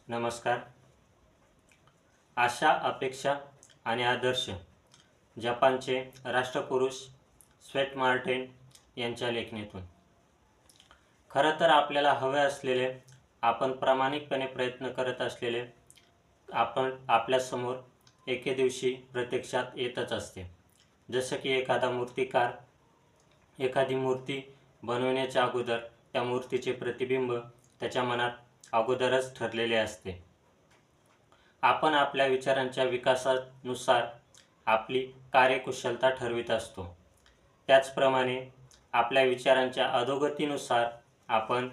नमस्कार. आशा, अपेक्षा आणि आदर्श जपानचे राष्ट्रपुरुष स्वेट मार्टिन यांच्या लेखणीतून. खरं तर आपल्याला हवे असलेले, आपण प्रामाणिकपणे प्रयत्न करत असलेले, आपण आपल्यासमोर एके दिवशी प्रत्यक्षात येतच असते. जसं की एखादा मूर्तिकार एखादी मूर्ती बनवण्याच्या अगोदर त्या मूर्तीचे प्रतिबिंब त्याच्या मनात अगोदरच ठरलेले असते. आपण आपल्या विचारांच्या विकासानुसार आपली कार्यकुशलता ठरवित असतो. त्याचप्रमाणे आपल्या विचारांच्या अधोगतीनुसार आपण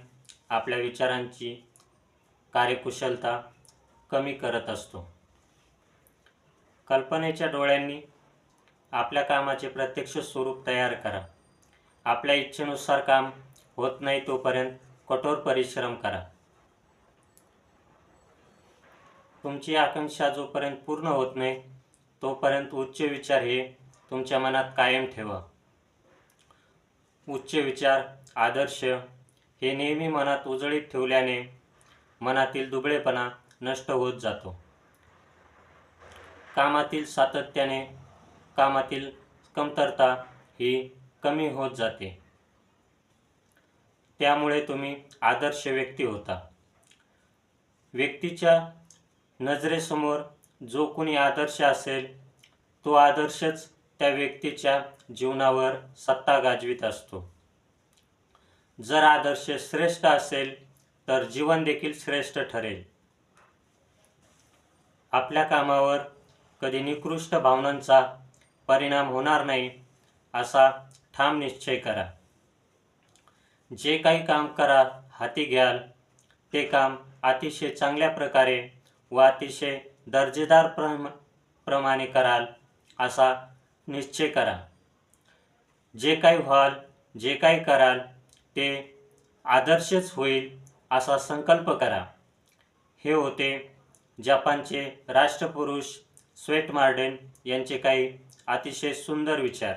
आपल्या विचारांची कार्यकुशलता कमी करत असतो. कल्पनेच्या डोळ्यांनी आपल्या कामाचे प्रत्यक्ष स्वरूप तयार करा. आपल्या इच्छेनुसार काम होत नाही तोपर्यंत कठोर परिश्रम करा. तुमची आकांक्षा जोपर्यंत पूर्ण होत नाही तोपर्यंत उच्च विचार हे तुमच्या मनात कायम ठेवा. उच्च विचार, आदर्श हे नेहमी मनात उजळीत ठेवल्याने मनातील दुबळेपणा नष्ट होत जातो. कामातील सातत्याने कामातील कमतरता ही कमी होत जाते. त्यामुळे तुम्ही आदर्श व्यक्ती होता. व्यक्तीच्या नजरेसमोर जो कोणी आदर्श असेल तो आदर्शच त्या व्यक्तीच्या जीवनावर सत्ता गाजवीत असतो. जर आदर्श श्रेष्ठ असेल तर जीवन देखील श्रेष्ठ ठरेल. आपल्या कामावर कधी निकृष्ट भावनांचा परिणाम होणार नाही असा ठाम निश्चय करा. जे काही काम हाती घ्याल ते काम अतिशय चांगल्या प्रकारे व अतिशय दर्जेदार प्रमाणे कराल असा निश्चय करा. जे काही व्हाल, जे काही कराल ते आदर्शच होईल असा संकल्प करा. हे होते जपानचे राष्ट्रपुरुष स्वेट मार्टिन यांचे काही अतिशय सुंदर विचार.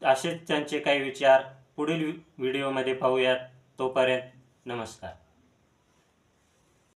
असेच त्यांचे काही विचार पुढील व्हिडिओमध्ये पाहूयात. तोपर्यंत नमस्कार.